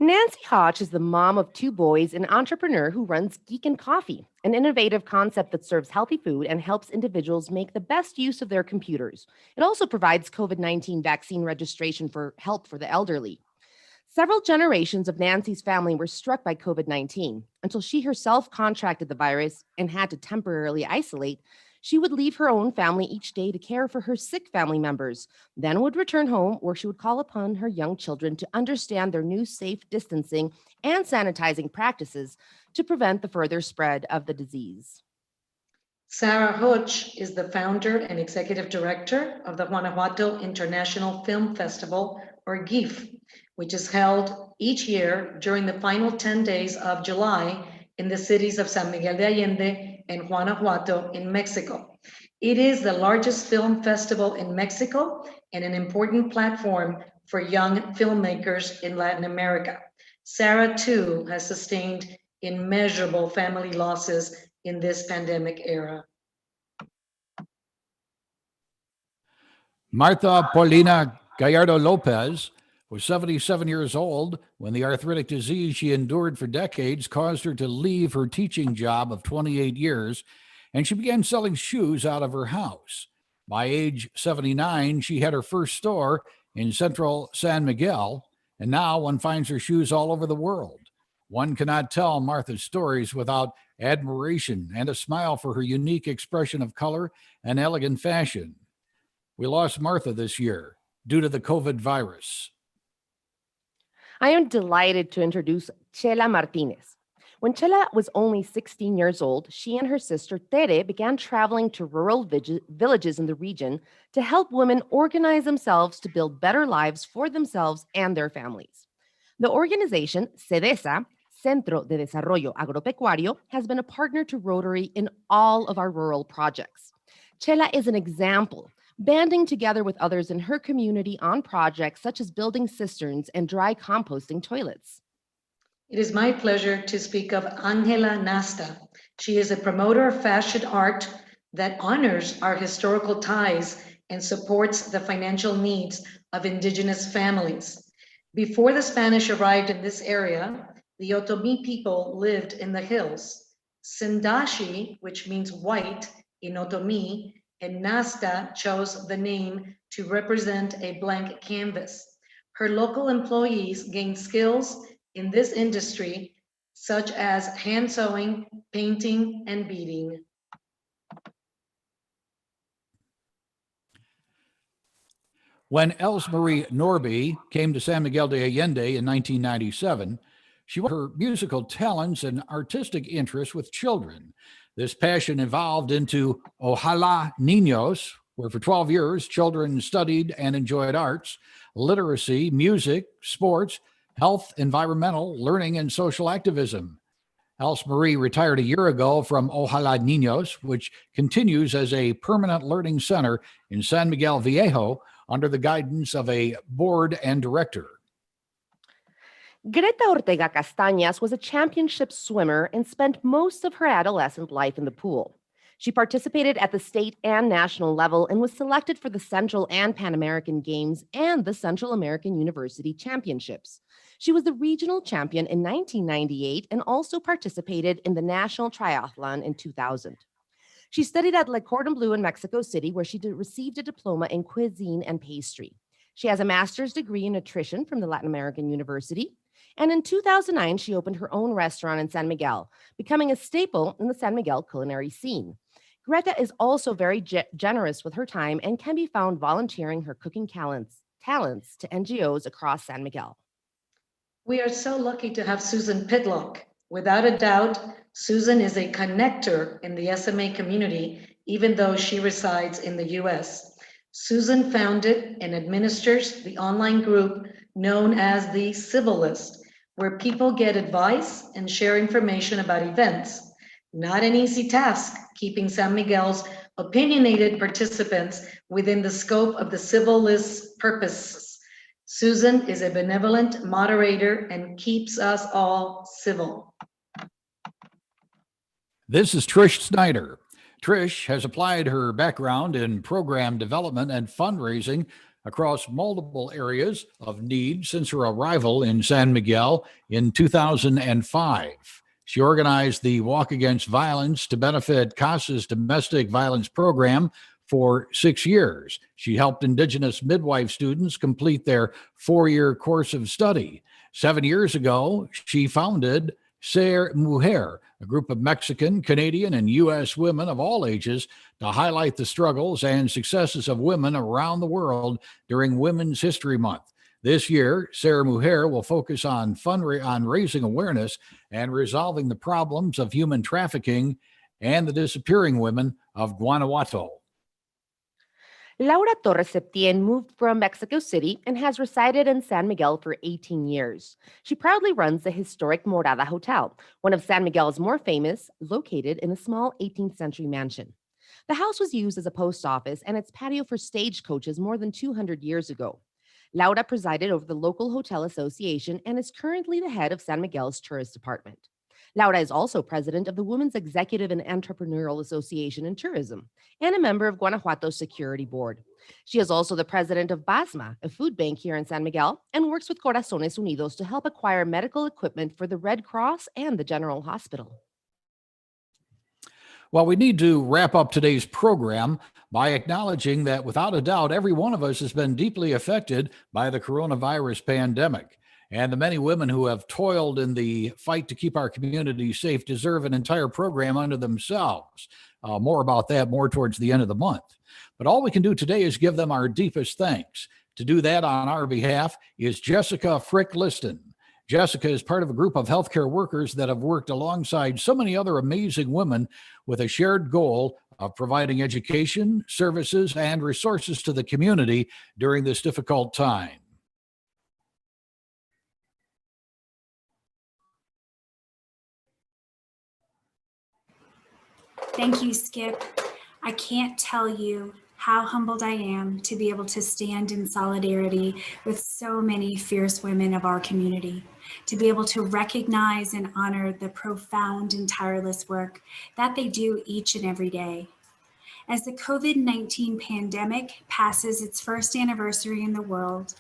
Nancy Hodge is the mom of 2 boys and entrepreneur who runs Geek and Coffee, an innovative concept that serves healthy food and helps individuals make the best use of their computers. It also provides COVID-19 vaccine registration for help for the elderly. Several generations of Nancy's family were struck by COVID-19. Until she herself contracted the virus and had to temporarily isolate, she would leave her own family each day to care for her sick family members, then would return home where she would call upon her young children to understand their new safe distancing and sanitizing practices to prevent the further spread of the disease. Sarah Hodge is the founder and executive director of the Guanajuato International Film Festival, or GIF, which is held each year during the final 10 days of July in the cities of San Miguel de Allende and Guanajuato in Mexico. It is the largest film festival in Mexico and an important platform for young filmmakers in Latin America. Sarah, too, has sustained immeasurable family losses in this pandemic era. Martha Paulina Gallardo Lopez was 77 years old when the arthritic disease she endured for decades caused her to leave her teaching job of 28 years, and she began selling shoes out of her house. By age 79, she had her first store in central San Miguel, and now one finds her shoes all over the world. One cannot tell Martha's stories without admiration and a smile for her unique expression of color and elegant fashion. We lost Martha this year due to the COVID virus. I am delighted to introduce Chela Martinez. When Chela was only 16 years old, she and her sister Tere began traveling to rural villages in the region to help women organize themselves to build better lives for themselves and their families. The organization, CEDESA, Centro de Desarrollo Agropecuario, has been a partner to Rotary in all of our rural projects. Chela is an example, banding together with others in her community on projects such as building cisterns and dry composting toilets. It is my pleasure to speak of Angela Nasta. She is a promoter of fashion art that honors our historical ties and supports the financial needs of indigenous families. Before the Spanish arrived in this area, the Otomi people lived in the hills. Sindashi, which means white in Otomi, and Nasta chose the name to represent a blank canvas. Her local employees gained skills in this industry, such as hand sewing, painting, and beading. When Else Marie Norby came to San Miguel de Allende in 1997, she worked her musical talents and artistic interests with children. This passion evolved into Ojalá Niños, where for 12 years, children studied and enjoyed arts, literacy, music, sports, health, environmental, learning, and social activism. Else Marie retired a year ago from Ojalá Niños, which continues as a permanent learning center in San Miguel Viejo under the guidance of a board and director. Greta Ortega Castañas was a championship swimmer and spent most of her adolescent life in the pool. She participated at the state and national level and was selected for the Central and Pan American Games and the Central American University Championships. She was the regional champion in 1998 and also participated in the National Triathlon in 2000. She studied at Le Cordon Bleu in Mexico City, where she received a diploma in cuisine and pastry. She has a master's degree in nutrition from the Latin American University. And in 2009, she opened her own restaurant in San Miguel, becoming a staple in the San Miguel culinary scene. Greta is also very generous with her time and can be found volunteering her cooking talents to NGOs across San Miguel. We are so lucky to have Susan Pitlock. Without a doubt, Susan is a connector in the SMA community, even though she resides in the US. Susan founded and administers the online group known as the Civil List, where people get advice and share information about events. Not an easy task, keeping San Miguel's opinionated participants within the scope of the Civil List's purposes. Susan is a benevolent moderator and keeps us all civil. This is Trish Snyder. Trish has applied her background in program development and fundraising across multiple areas of need since her arrival in San Miguel in 2005. She organized the Walk Against Violence to benefit CASA's domestic violence program for 6 years. She helped Indigenous midwife students complete their 4-year course of study. 7 years ago, she founded Ser Mujer, a group of Mexican, Canadian, and U.S. women of all ages to highlight the struggles and successes of women around the world during Women's History Month. This year, Ser Mujer will focus on raising awareness and resolving the problems of human trafficking and the disappearing women of Guanajuato. Laura Torres Septien moved from Mexico City and has resided in San Miguel for 18 years. She proudly runs the historic Morada Hotel, one of San Miguel's more famous, located in a small 18th century mansion. The house was used as a post office and its patio for stagecoaches more than 200 years ago. Laura presided over the local hotel association and is currently the head of San Miguel's tourist department. Laura is also president of the Women's Executive and Entrepreneurial Association in Tourism and a member of Guanajuato's Security Board. She is also the president of BASMA, a food bank here in San Miguel, and works with Corazones Unidos to help acquire medical equipment for the Red Cross and the General Hospital. Well, we need to wrap up today's program by acknowledging that without a doubt, every one of us has been deeply affected by the coronavirus pandemic. And the many women who have toiled in the fight to keep our community safe deserve an entire program unto themselves. More about that more towards the end of the month. But all we can do today is give them our deepest thanks. To do that on our behalf is Jessica Frick-Liston. Jessica is part of a group of healthcare workers that have worked alongside so many other amazing women with a shared goal of providing education, services, and resources to the community during this difficult time. Thank you, Skip. I can't tell you how humbled I am to be able to stand in solidarity with so many fierce women of our community, to be able to recognize and honor the profound and tireless work that they do each and every day. As the COVID-19 pandemic passes its first anniversary in the world,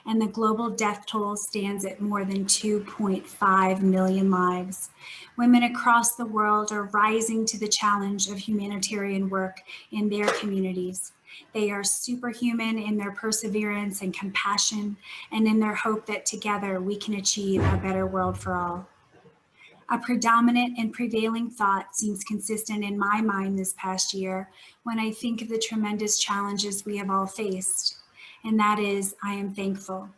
and the global death toll stands at more than 2.5 million lives, women across the world are rising to the challenge of humanitarian work in their communities. They are superhuman in their perseverance and compassion, and in their hope that together we can achieve a better world for all. A predominant and prevailing thought seems consistent in my mind this past year when I think of the tremendous challenges we have all faced. And that is, I am thankful.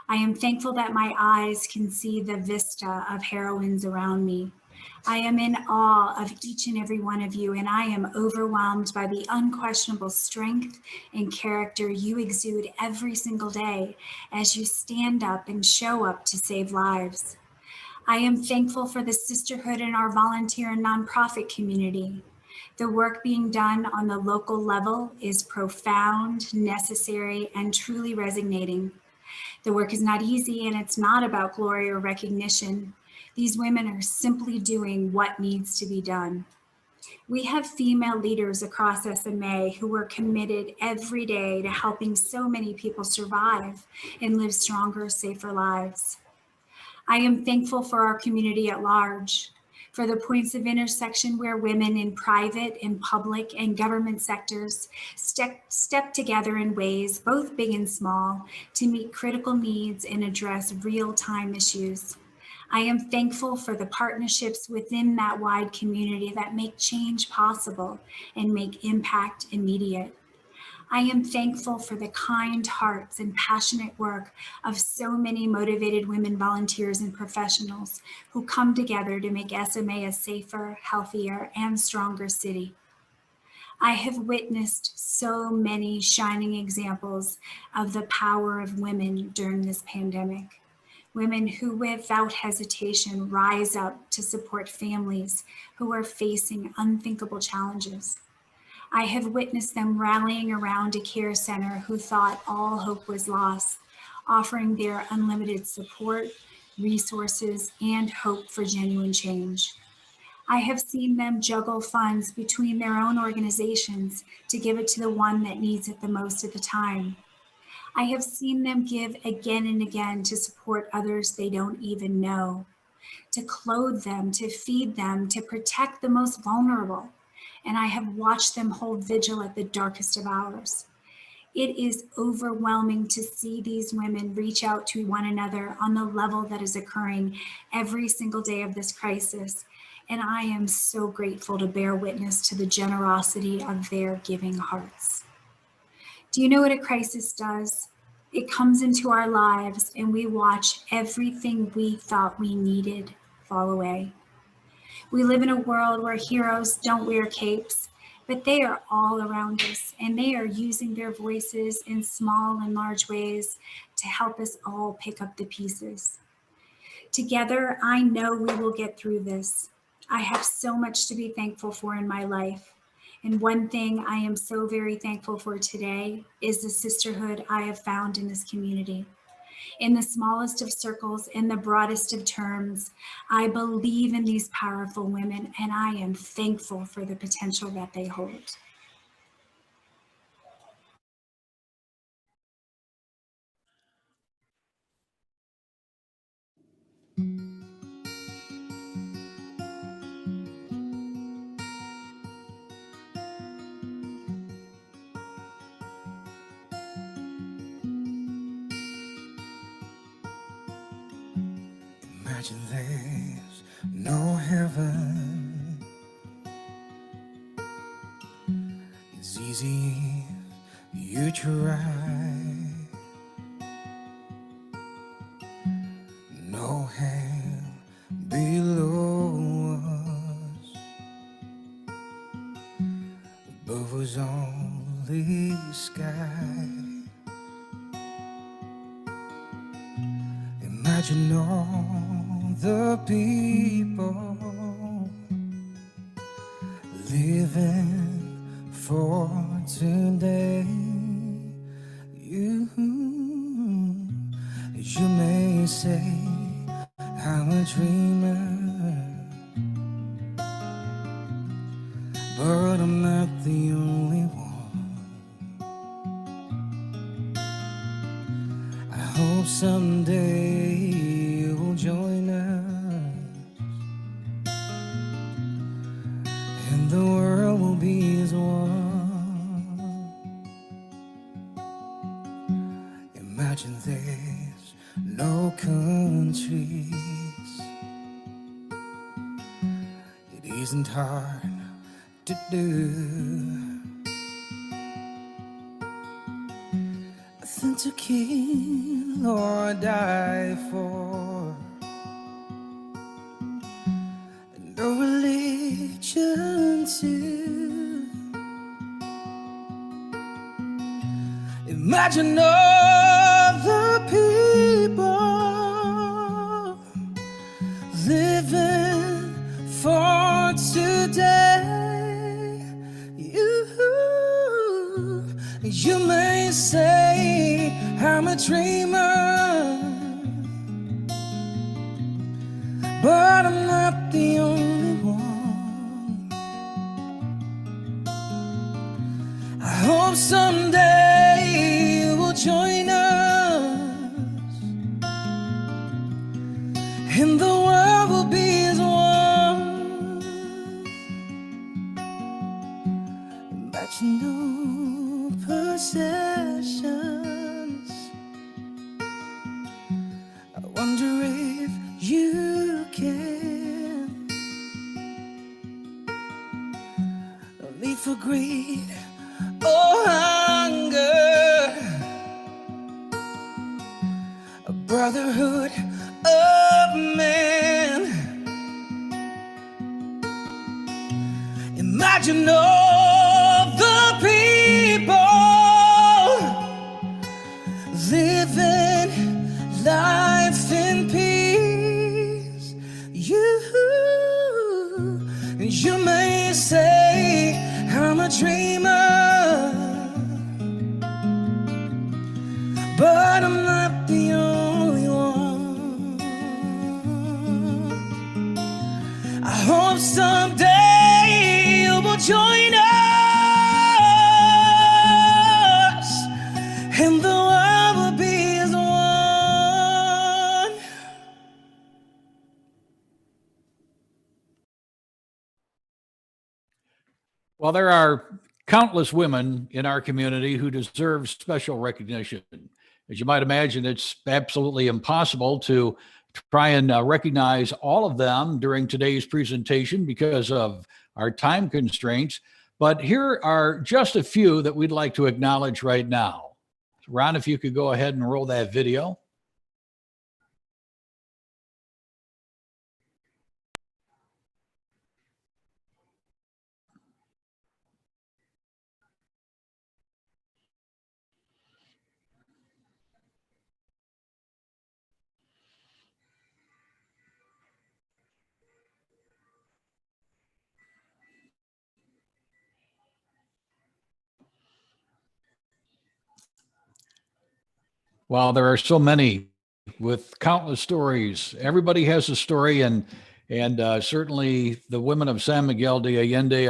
I am thankful that my eyes can see the vista of heroines around me. I am in awe of each and every one of you, and I am overwhelmed by the unquestionable strength and character you exude every single day as you stand up and show up to save lives. I am thankful for the sisterhood in our volunteer and nonprofit community. The work being done on the local level is profound, necessary, and truly resonating. The work is not easy, and it's not about glory or recognition. These women are simply doing what needs to be done. We have female leaders across SMA who are committed every day to helping so many people survive and live stronger, safer lives. I am thankful for our community at large, for the points of intersection where women in private and public and government sectors step together in ways, both big and small, to meet critical needs and address real-time issues. I am thankful for the partnerships within that wide community that make change possible and make impact immediate. I am thankful for the kind hearts and passionate work of so many motivated women volunteers and professionals who come together to make SMA a safer, healthier, and stronger city. I have witnessed so many shining examples of the power of women during this pandemic. Women who without hesitation rise up to support families who are facing unthinkable challenges. I have witnessed them rallying around a care center who thought all hope was lost, offering their unlimited support, resources, and hope for genuine change. I have seen them juggle funds between their own organizations to give it to the one that needs it the most at the time. I have seen them give again and again to support others they don't even know, to clothe them, to feed them, to protect the most vulnerable. And I have watched them hold vigil at the darkest of hours. It is overwhelming to see these women reach out to one another on the level that is occurring every single day of this crisis. And I am so grateful to bear witness to the generosity of their giving hearts. Do you know what a crisis does? It comes into our lives and we watch everything we thought we needed fall away. We live in a world where heroes don't wear capes, but they are all around us and they are using their voices in small and large ways to help us all pick up the pieces. Together, I know we will get through this. I have so much to be thankful for in my life. And one thing I am so very thankful for today is the sisterhood I have found in this community. In the smallest of circles, in the broadest of terms, I believe in these powerful women and I am thankful for the potential that they hold. Imagine there's no heaven. It's easy if you try. No hell below us. Above was only sky. Imagine all the people living for today. You may say I'm a dreamer, but I'm not the only one. I hope someday you'll join us and the world will be as one. Imagine there's no countries. It isn't hard to do. Nothing to kill or die for. No religion too. Imagine all the people living for today. You may say I'm a dreamer, but I'm not the only one. hope someday you will join us, and the world will be as one. But no possessions. I wonder if you can. No need for greed or hunger, a brotherhood of man. Imagine all the people living life in peace. You may say I'm a dreamer, but I'm not the only one. I hope someday you will join us, and the world will be as one. Well, there are countless women in our community who deserve special recognition. As you might imagine, it's absolutely impossible to try and recognize all of them during today's presentation because of our time constraints. But here are just a few that we'd like to acknowledge right now. Ron, if you could go ahead and roll that video. Well, there are so many with countless stories. Everybody has a story, and certainly the women of San Miguel de Allende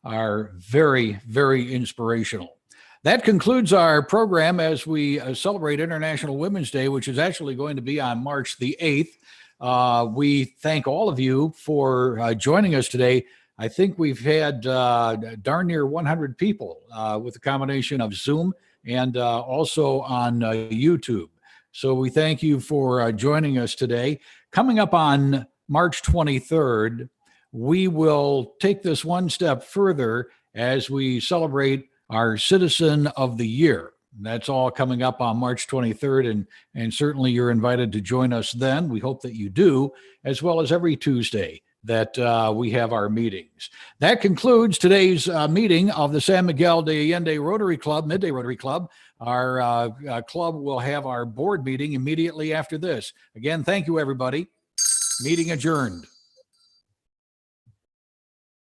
are very, very inspirational. That concludes our program as we celebrate International Women's Day, which is actually going to be on March the 8th. We thank all of you for joining us today. I think we've had darn near 100 people with a combination of Zoom and also on YouTube. So we thank you for joining us today. Coming up on March 23rd, we will take this one step further as we celebrate our Citizen of the Year. That's all coming up on March 23rd, and certainly you're invited to join us then. We hope that you do, as well as every Tuesday that we have our meetings. That concludes today's meeting of the San Miguel de Allende Rotary Club, Midday Rotary Club. Our club will have our board meeting immediately after this. Again, thank you, everybody. Meeting adjourned.